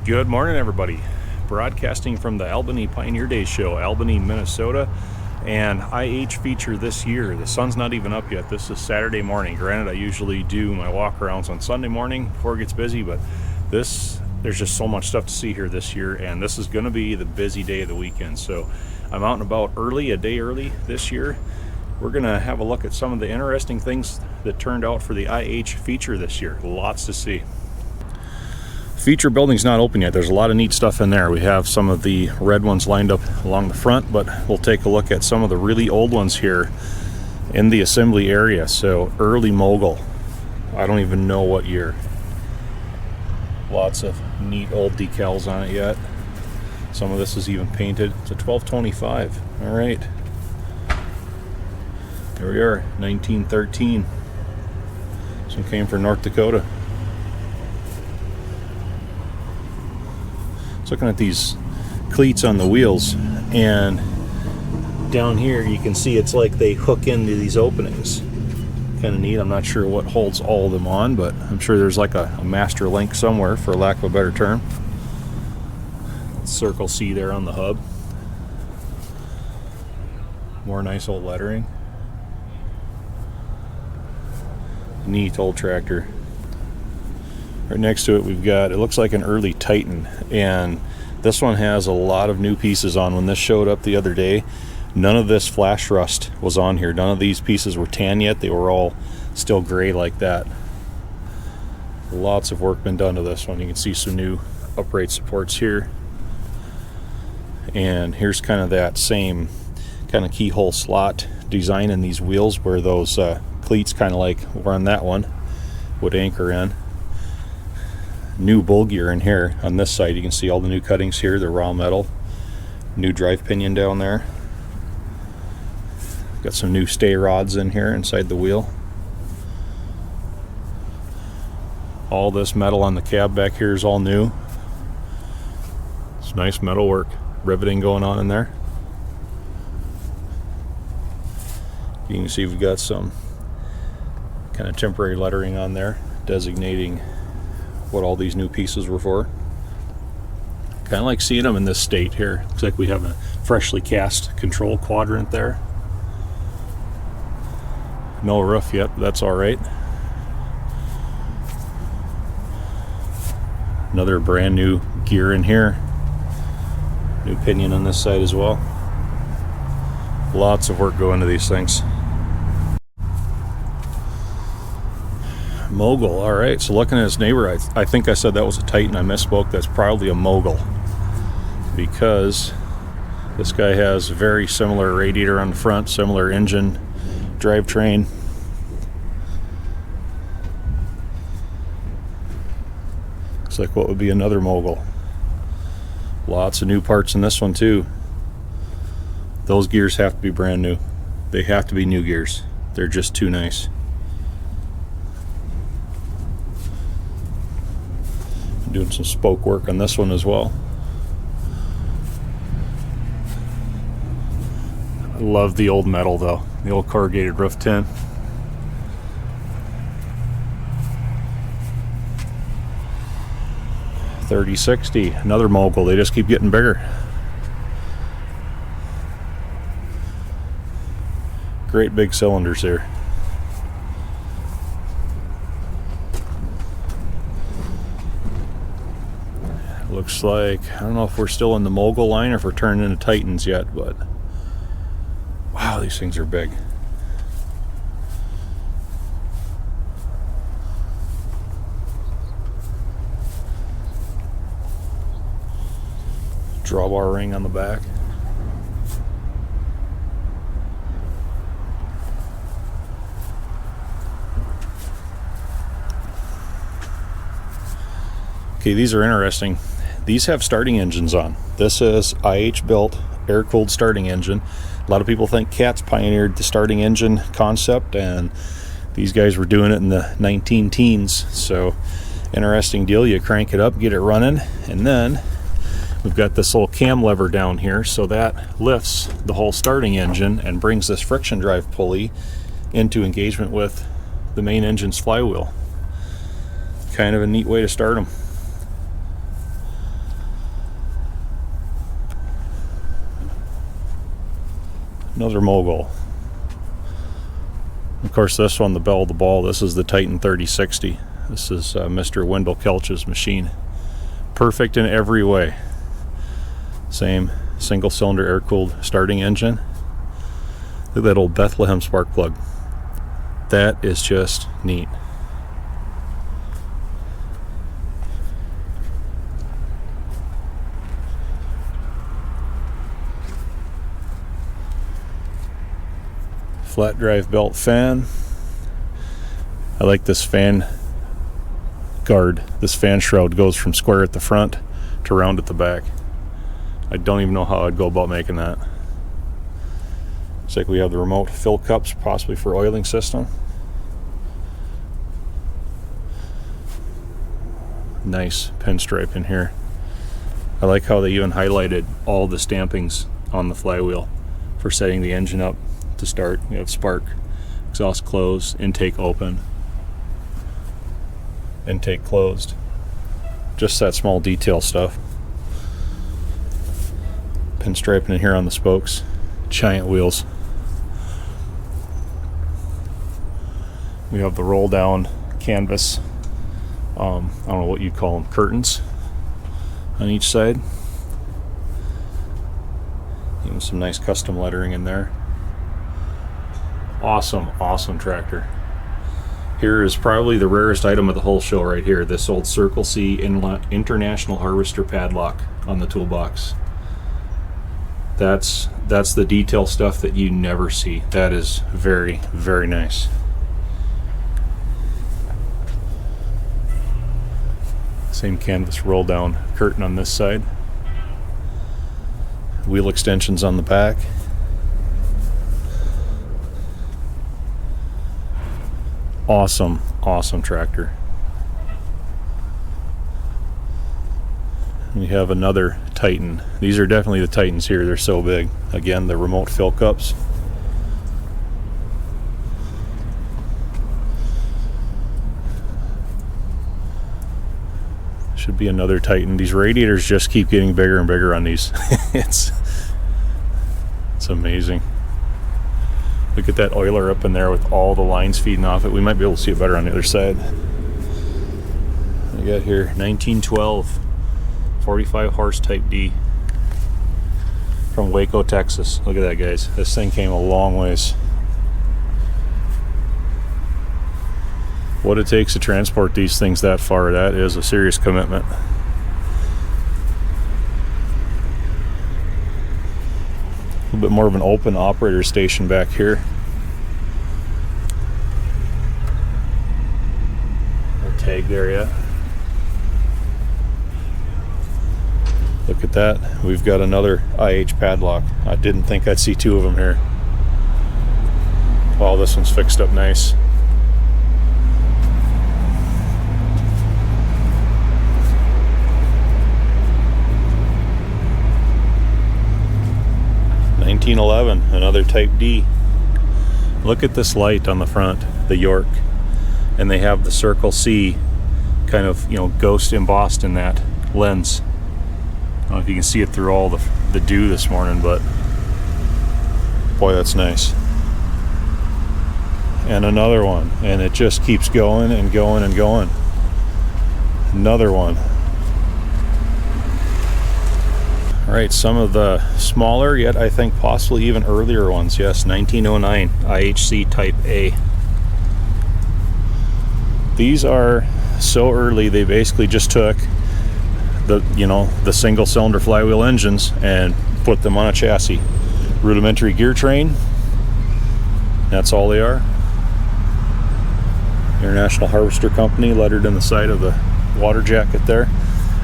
Good morning, everybody. Broadcasting from the Albany Pioneer Days Show, Albany, Minnesota, and IH feature this year. The sun's not even up yet. This is Saturday morning. Granted, I usually do my walk-arounds on Sunday morning before it gets busy, but there's just so much stuff to see here this year, and this is going to be the busy day of the weekend. So I'm out and about early, a day early this year. We're going to have a look at some of the interesting things that turned out for the IH feature this year. Lots to see. Feature building's not open yet. There's a lot of neat stuff in there. We have some of the red ones lined up along the front, but we'll take a look at some of the really old ones here in the assembly area. So early Mogul. I don't even know what year. Lots of neat old decals on it yet. Some of this is even painted. It's a 1225. All right. Here we are, 1913. This one came from North Dakota. Looking at these cleats on the wheels, and down here you can see it's like they hook into these openings. Kind of neat. I'm not sure what holds all of them on, but I'm sure there's like a master link somewhere, for lack of a better term. Circle C there on the hub. More nice old lettering. Neat old tractor. Right next to it we've got, it looks like an early Titan, and this one has a lot of new pieces on. When this showed up the other day, none of this flash rust was on here. None of these pieces were tan yet. They were all still gray like that. Lots of work been done to this one. You can see some new upright supports here, and here's kind of that same kind of keyhole slot design in these wheels, where those cleats kind of like were on that one would anchor in. New bull gear in here on this side. You can see all the new cuttings here. They're raw metal. New drive pinion down there. Got some new stay rods in here inside the wheel. All this metal on the cab back here is all new. It's nice metal work, riveting going on in there. You can see we've got some kind of temporary lettering on there designating what all these new pieces were for. Kind of like seeing them in this state here. Looks like we have a freshly cast control quadrant there. No roof yet, but that's all right. Another brand new gear in here. New pinion on this side as well. Lots of work going into these things. Mogul. All right, so looking at his neighbor, I think I said that was a Titan. I misspoke. That's probably a Mogul, because this guy has a very similar radiator on the front, similar engine, drivetrain. Looks like what would be another Mogul. Lots of new parts in this one too. Those gears have to be brand new. They have to be new gears. They're just too nice. Doing some spoke work on this one as well. I love the old metal though, the old corrugated roof tin. $30.60, another Mogul. They just keep getting bigger. Great big cylinders here. Looks like, I don't know if we're still in the Mogul line or if we're turning into Titans yet, but wow, these things are big. Drawbar ring on the back. Okay, these are interesting. These have starting engines on. This is IH built, air-cooled starting engine. A lot of people think Cat's pioneered the starting engine concept, and these guys were doing it in the 19-teens. So interesting deal. You crank it up, get it running, and then we've got this little cam lever down here, so that lifts the whole starting engine and brings this friction drive pulley into engagement with the main engine's flywheel. Kind of a neat way to start them. Another Mogul. Of course, this one, the bell of the ball, this is the Titan 3060. This is Mr. Wendell Kelch's machine. Perfect in every way. Same single cylinder air-cooled starting engine. Look at that old Bethlehem spark plug. That is just neat. Flat drive belt fan. I like this fan guard. This fan shroud goes from square at the front to round at the back. I don't even know how I'd go about making that. Looks like we have the remote fill cups, possibly for oiling system. Nice pinstripe in here. I like how they even highlighted all the stampings on the flywheel for setting the engine up to start. We have spark, exhaust closed, intake open, intake closed. Just that small detail stuff. Pinstriping in here on the spokes. Giant wheels. We have the roll down canvas, I don't know what you'd call them, curtains on each side. Even some nice custom lettering in there. Awesome tractor. Here is probably the rarest item of the whole show right here. This old Circle C International Harvester padlock on the toolbox. That's the detail stuff that you never see. That is very, very nice. Same canvas roll down curtain on this side. Wheel extensions on the back. Awesome tractor. We have another Titan. These are definitely the Titans here. They're so big. Again, the remote fill cups. Should be another Titan. These radiators just keep getting bigger and bigger on these. It's amazing. Look at that oiler up in there with all the lines feeding off it. We might be able to see it better on the other side. We got here 1912 45 horse Type D from Waco, Texas. Look at that, guys. This thing came a long ways. What it takes to transport these things that far, that is a serious commitment. A little bit more of an open operator station back here. No tag there yet. Look at that. We've got another IH padlock. I didn't think I'd see two of them here. Wow, this one's fixed up nice. Another Type D. Look at this light on the front, the York, and they have the Circle C kind of, ghost embossed in that lens. I don't know if you can see it through all the dew this morning, but boy, that's nice. And another one, and it just keeps going and going and going. Another one. All right, some of the smaller, yet I think possibly even earlier ones. Yes, 1909 IHC Type A. These are so early, they basically just took the single cylinder flywheel engines and put them on a chassis. Rudimentary gear train. That's all they are. International Harvester Company lettered in the side of the water jacket there.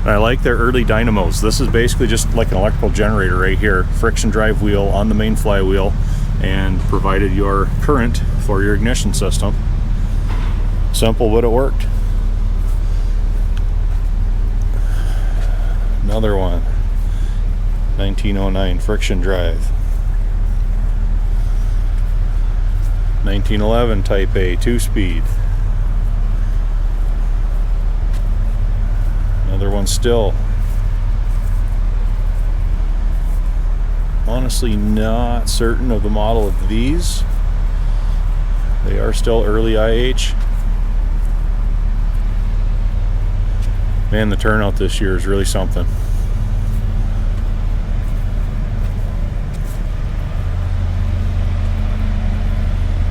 And I like their early dynamos. This is basically just like an electrical generator right here. Friction drive wheel on the main flywheel and provided your current for your ignition system. Simple, but it worked. Another one. 1909 friction drive. 1911 Type A 2-speed. Another one still. honestly not certain of the model of these. They are still early IH. Man, the turnout this year is really something.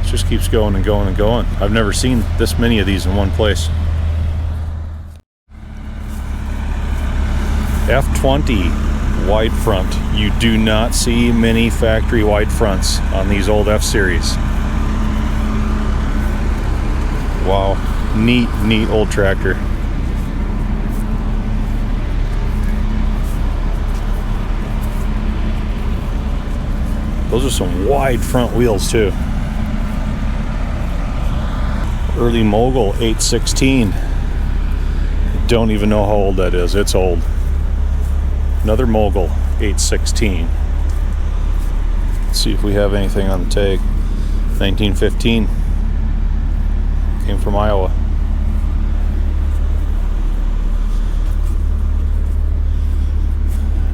It just keeps going and going and going. I've never seen this many of these in one place. F20 wide front. You do not see many factory wide fronts on these old F-Series. Wow, neat old tractor. Those are some wide front wheels too. Early Mogul 816. Don't even know how old that is. It's old. Another Mogul 816. Let's see if we have anything on the tag. 1915. Came from Iowa.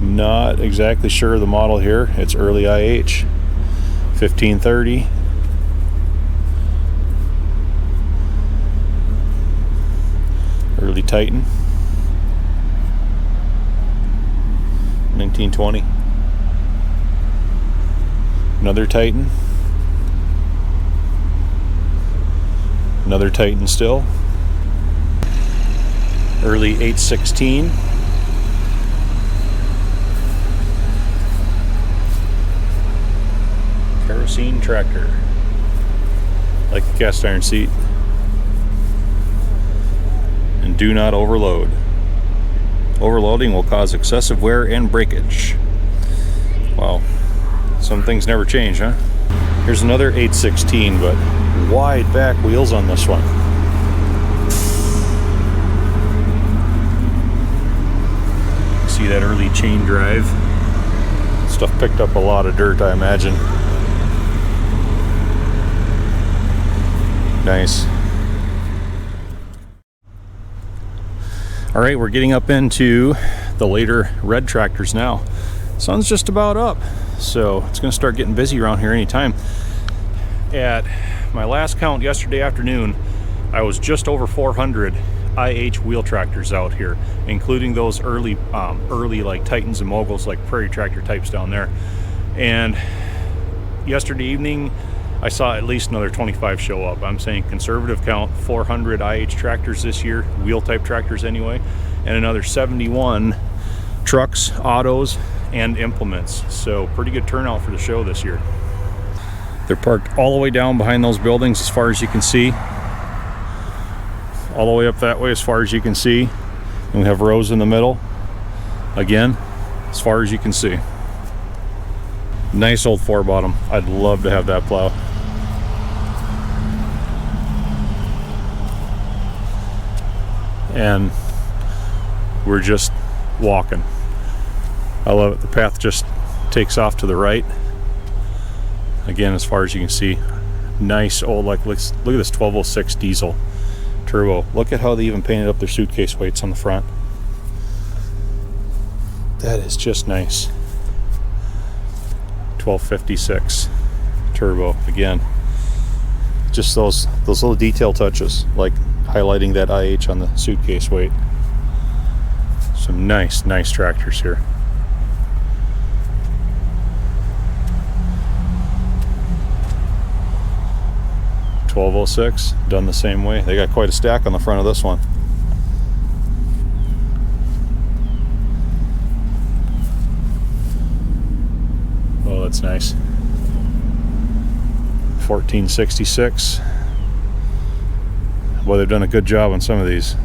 Not exactly sure of the model here. It's early IH. 1530. Early Titan. 1920. Another Titan. Another Titan still. Early 816. Kerosene tractor. Like a cast iron seat. And do not overload. Overloading will cause excessive wear and breakage. Wow. Some things never change, huh? Here's another 816, but wide back wheels on this one. See that early chain drive? Stuff picked up a lot of dirt, I imagine. Nice. All right, we're getting up into the later red tractors now. Sun's just about up, so it's going to start getting busy around here anytime. At my last count yesterday afternoon, I was just over 400 IH wheel tractors out here, including those early like Titans and Moguls, like prairie tractor types down there. And yesterday evening, I saw at least another 25 show up. I'm saying conservative count, 400 IH tractors this year, wheel type tractors anyway, and another 71 trucks, autos, and implements. So pretty good turnout for the show this year. They're parked all the way down behind those buildings as far as you can see. All the way up that way as far as you can see. And we have rows in the middle. Again, as far as you can see. Nice old 4-bottom. I'd love to have that plow. And we're just walking. I love it. The path just takes off to the right. Again, as far as you can see, nice old, like, look at this 1206 diesel turbo. Look at how they even painted up their suitcase weights on the front. That is just nice. 1256 turbo. Again, just those little detail touches, like highlighting that IH on the suitcase weight. Some nice tractors here. .1206 done the same way. They got quite a stack on the front of this one. Oh, that's nice. 1466. Boy, they've done a good job on some of these.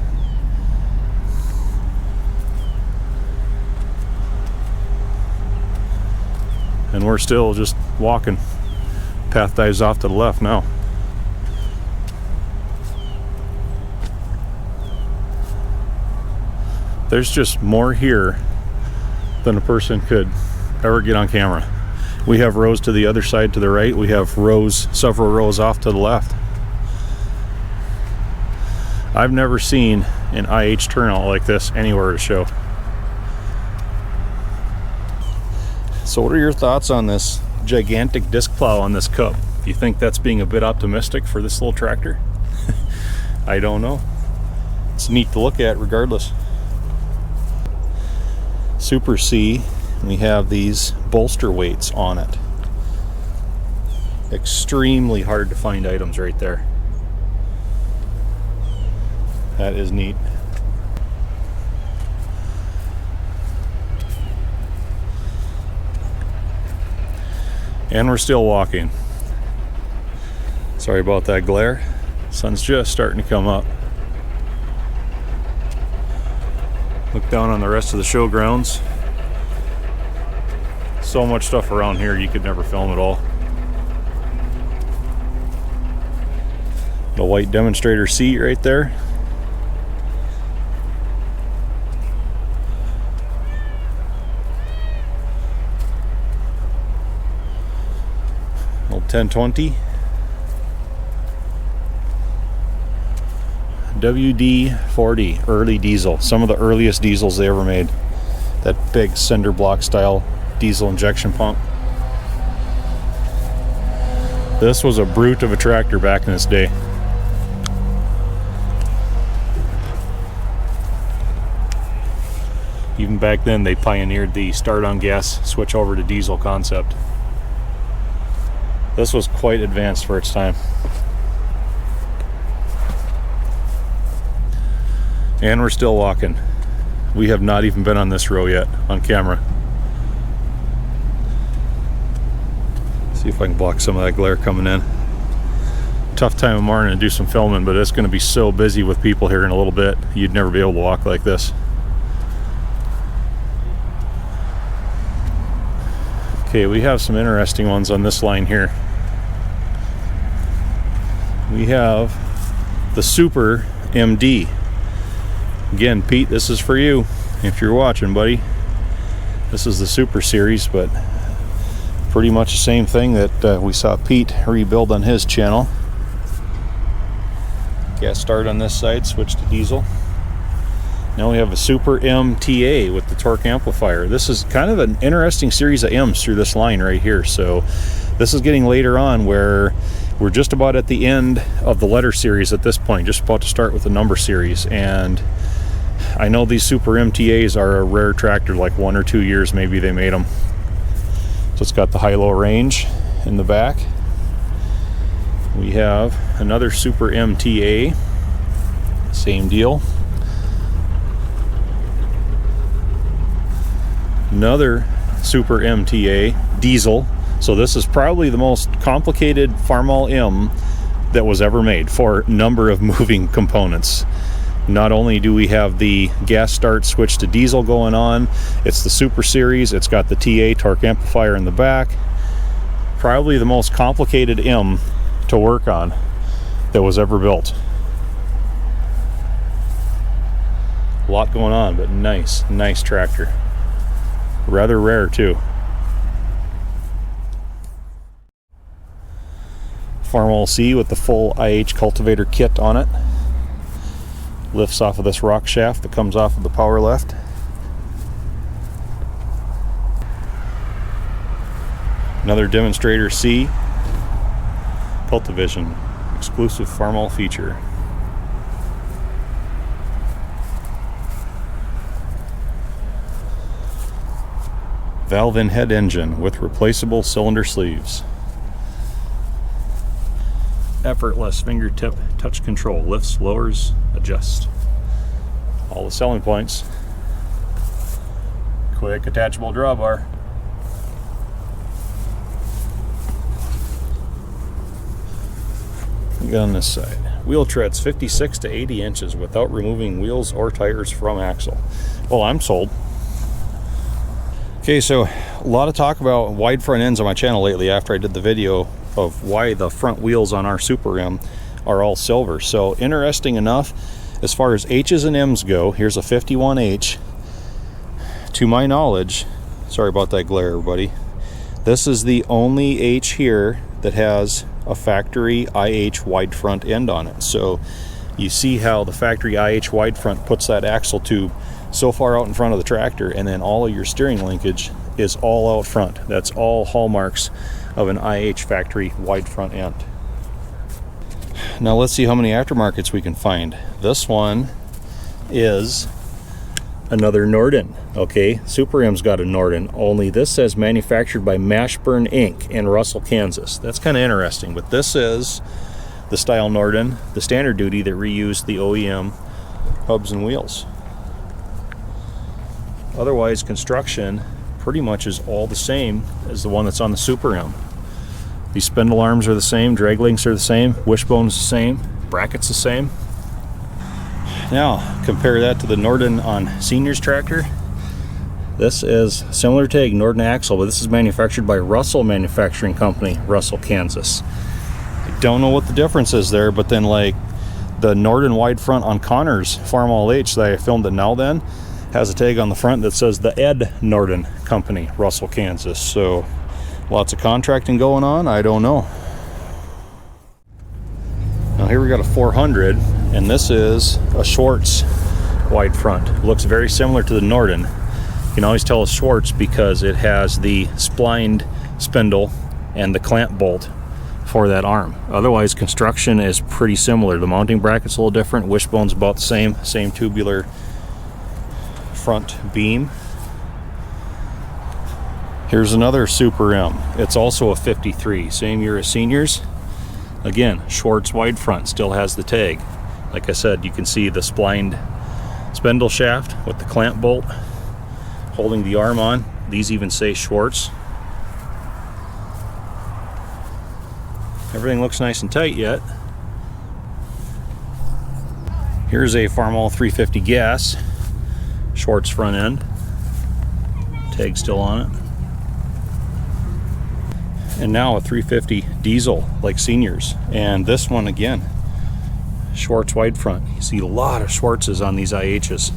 And we're still just walking. Path dives off to the left now. There's just more here than a person could ever get on camera. We have rows to the other side to the right. We have rows, several rows off to the left. I've never seen an IH turnout like this anywhere at a show. So what are your thoughts on this gigantic disc plow on this Cup? Do you think that's being a bit optimistic for this little tractor? I don't know. It's neat to look at regardless. Super C, we have these bolster weights on it. Extremely hard to find items right there. That is neat. And we're still walking. Sorry about that glare. Sun's just starting to come up. Look down on the rest of the showgrounds. So much stuff around here you could never film it all. The white demonstrator seat right there. Old 1020. WD-40 early diesel. Some of the earliest diesels they ever made. That big cinder block style diesel injection pump. This was a brute of a tractor back in its day. Even back then they pioneered the start on gas, switch over to diesel concept. This was quite advanced for its time. And we're still walking. We have not even been on this row yet on camera. See if I can block some of that glare coming in. Tough time of morning to do some filming, but it's going to be so busy with people here in a little bit. You'd never be able to walk like this. Okay, we have some interesting ones on this line here. We have the Super MD. Again, Pete, this is for you if you're watching, buddy. This is the Super Series, but pretty much the same thing that we saw Pete rebuild on his channel. Gas start on this side, switch to diesel. Now we have a Super MTA with the torque amplifier. This is kind of an interesting series of M's through this line right here. So this is getting later on where we're just about at the end of the letter series at this point, just about to start with the number series. And I know these Super MTAs are a rare tractor, like 1 or 2 years maybe they made them. So it's got the high-low range in the back. We have another Super MTA, same deal. Another Super MTA diesel. So this is probably the most complicated Farmall M that was ever made for number of moving components. Not only do we have the gas start switch to diesel going on, it's the Super Series, it's got the TA torque amplifier in the back. Probably the most complicated M to work on that was ever built. A lot going on, but nice tractor. Rather rare too. Farmall C with the full IH cultivator kit on it. Lifts off of this rock shaft that comes off of the power lift. Another demonstrator C. Cultivision, exclusive Farmall feature. Valve-in head engine with replaceable cylinder sleeves. Effortless fingertip touch control, lifts, lowers, adjusts. All the selling points. Quick attachable drawbar. We got on this side. Wheel treads 56 to 80 inches without removing wheels or tires from axle. Well, I'm sold. Okay, so a lot of talk about wide front ends on my channel lately after I did the video of why the front wheels on our Super M are all silver. So interesting enough, as far as H's and M's go, here's a 51H. To my knowledge, sorry about that glare everybody, this is the only H here that has a factory IH wide front end on it. So you see how the factory IH wide front puts that axle tube so far out in front of the tractor, and then all of your steering linkage is all out front. That's all hallmarks of an IH factory wide front end. Now let's see how many aftermarkets we can find. This one is another Norden. Okay, Super M's got a Norden, only this says manufactured by Mashburn Inc. in Russell, Kansas. That's kind of interesting, but this is the style Norden, the standard duty that reused the OEM hubs and wheels. Otherwise, construction pretty much is all the same as the one that's on the Super M. These spindle arms are the same, drag links are the same, wishbone's the same, brackets the same. Now, compare that to the Norden on Senior's tractor. This is similar tag, Norden axle, but this is manufactured by Russell Manufacturing Company, Russell, Kansas. I don't know what the difference is there, but then like the Norden wide front on Connor's Farmall H that I filmed it Now Then has a tag on the front that says the Ed Norden Company, Russell, Kansas. So lots of contracting going on, I don't know. Now here we got a 400, and this is a Schwartz wide front. It looks very similar to the Norden. You can always tell it's Schwartz because it has the splined spindle and the clamp bolt for that arm. Otherwise, construction is pretty similar. The mounting bracket's a little different, wishbone's about the same tubular front beam. Here's another Super M. It's also a 53, same year as Senior's. Again, Schwartz wide front, still has the tag. Like I said, you can see the splined spindle shaft with the clamp bolt holding the arm on. These even say Schwartz. Everything looks nice and tight yet. Here's a Farmall 350 gas, Schwartz front end. Tag still on it. And now a 350 diesel like Senior's. And this one again, Schwartz wide front. You see a lot of Schwartzes on these IHs.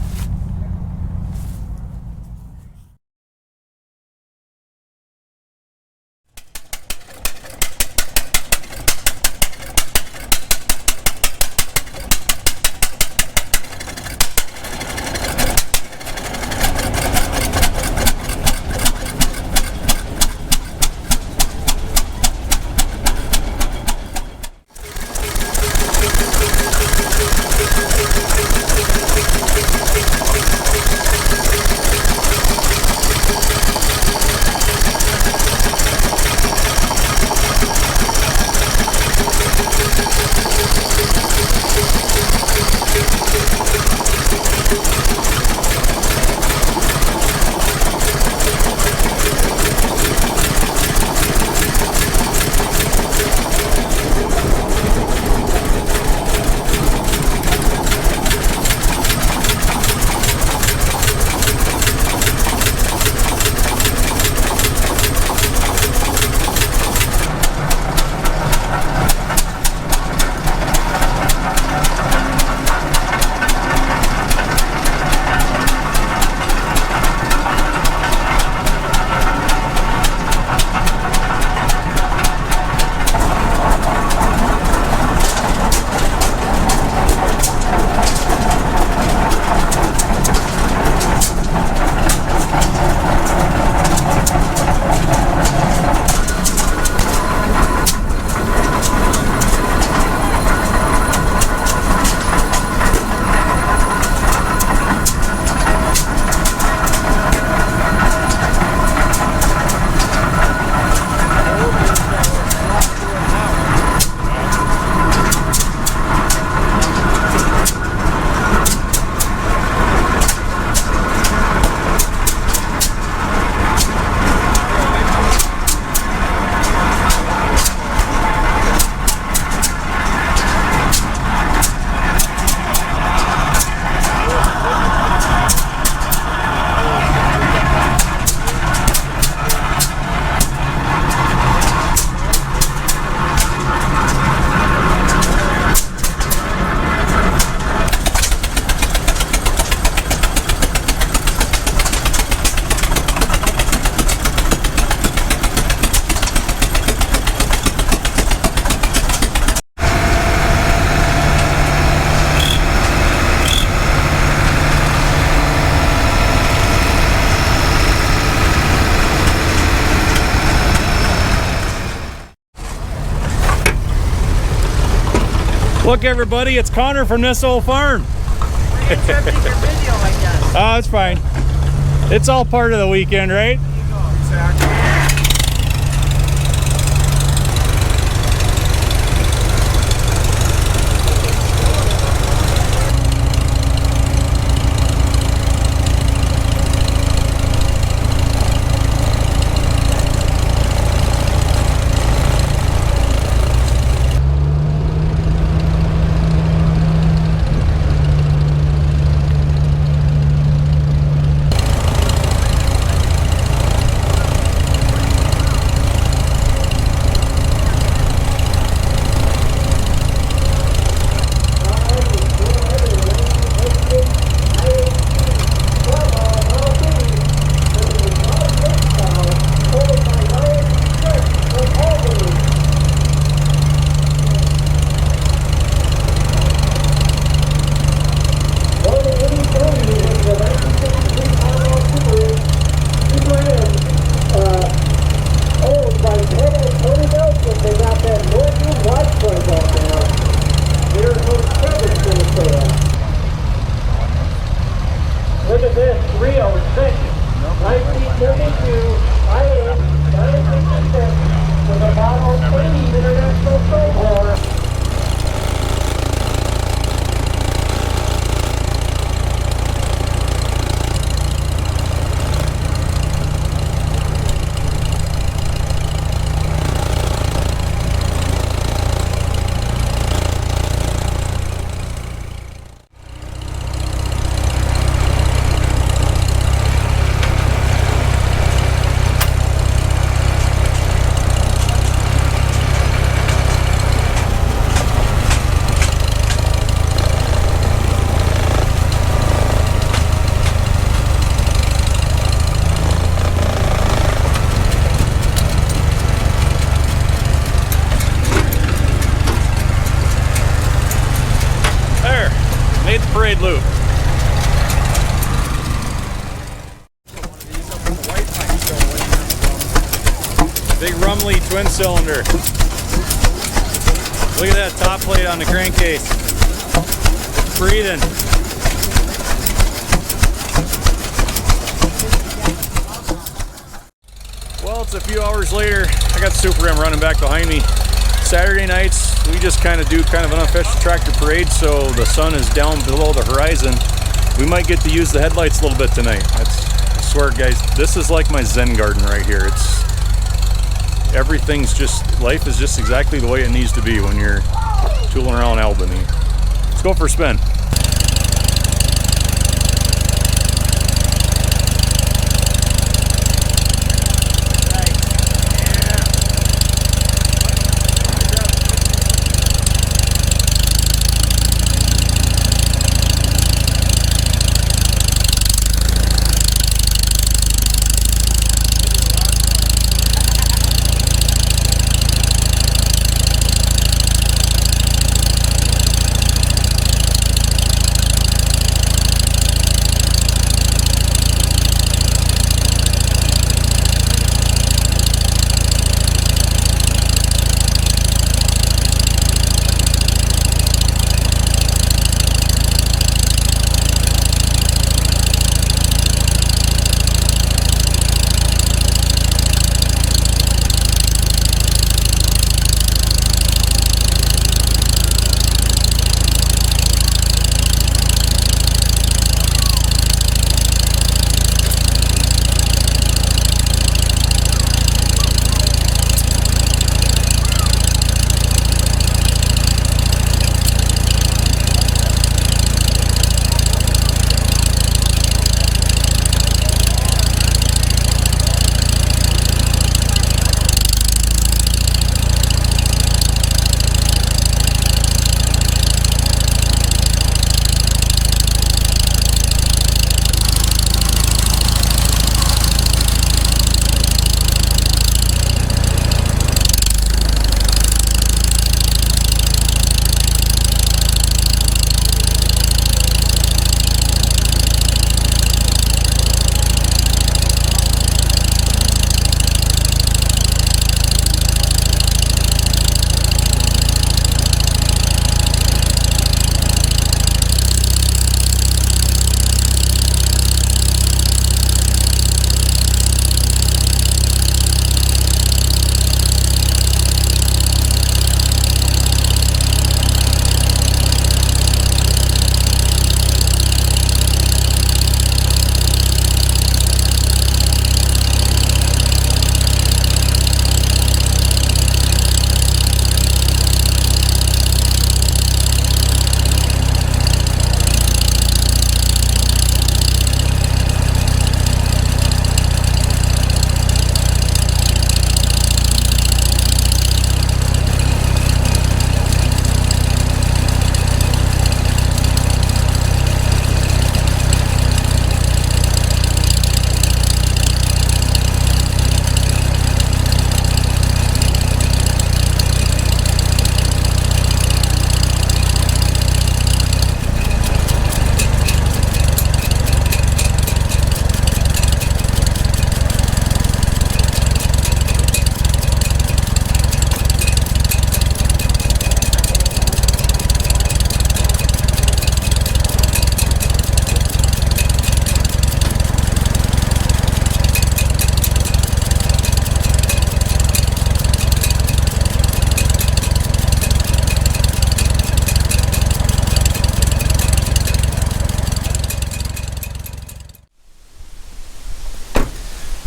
Look, everybody, it's Connor from this old farm. Reinterrupting your video, I guess. Oh, it's fine. It's all part of the weekend, right? Exactly. Look at this, 306, 1932, IHC, 966, with a Model 80 International Solar. Made the parade loop. Big Rumley twin cylinder. Look at that top plate on the crankcase. It's breathing. Well, it's a few hours later. I got the Super M running back behind me. Saturday nights, we just kind of do an unofficial tractor parade, so the sun is down below the horizon. We might get to use the headlights a little bit tonight. I swear, guys, this is like my Zen garden right here. Life is just exactly the way it needs to be when you're tooling around Albany. Let's go for a spin.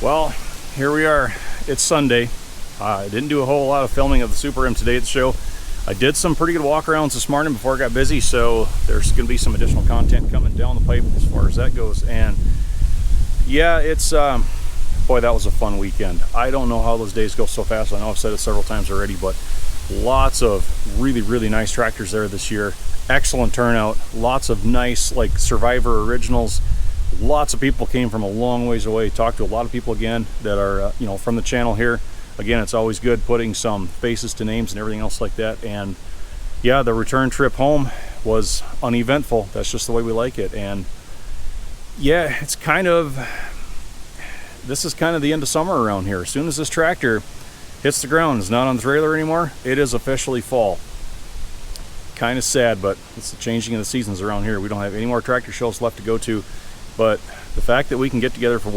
Well, here we are. It's Sunday. I didn't do a whole lot of filming of the Super M today at the show. I did some pretty good walk-arounds this morning before I got busy, so there's going to be some additional content coming down the pipe as far as that goes. And yeah, it's boy, that was a fun weekend. I don't know how those days go so fast. I know I've said it several times already, but lots of really nice tractors there this year. Excellent turnout. Lots of nice like Survivor originals. Lots of people came from a long ways away. Talked to a lot of people again that are you know, from the channel here. Again, it's always good putting some faces to names and everything else like that. And yeah, the return trip home was uneventful. That's just the way we like it. And yeah, it's kind of, this is kind of the end of summer around here. As soon as this tractor hits the ground, it's not on the trailer anymore, it is officially fall. Kind of sad, but it's the changing of the seasons around here. We don't have any more tractor shows left to go to. But the fact that we can get together for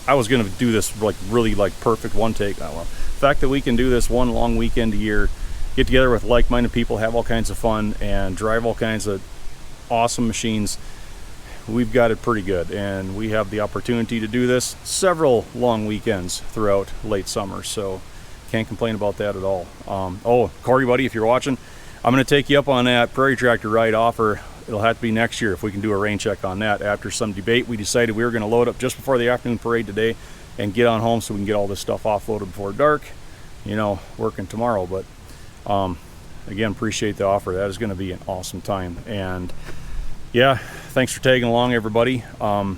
I was going to do this like really like perfect one take. The fact that we can do this one long weekend a year, get together with like-minded people, have all kinds of fun, and drive all kinds of awesome machines, we've got it pretty good. And we have the opportunity to do this several long weekends throughout late summer, so can't complain about that at all. Oh, Corey, buddy, if you're watching, I'm going to take you up on that prairie tractor ride offer. It'll have to be next year if we can do a rain check on that. After some debate, we decided we were going to load up just before the afternoon parade today and get on home so we can get all this stuff offloaded before dark, you know, working tomorrow. But again, appreciate the offer. That is going to be an awesome time. And yeah, thanks for tagging along, everybody. I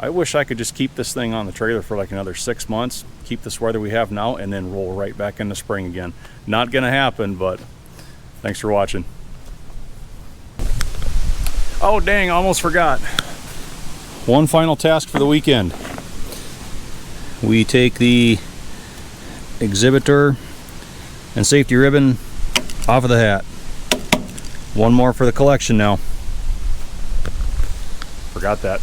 wish I could just keep this thing on the trailer for like another 6 months, keep this weather we have now, and then roll right back into spring again. Not going to happen, but thanks for watching. Oh dang, almost forgot. One final task for the weekend. We take the exhibitor and safety ribbon off of the hat. One more for the collection now. Forgot that.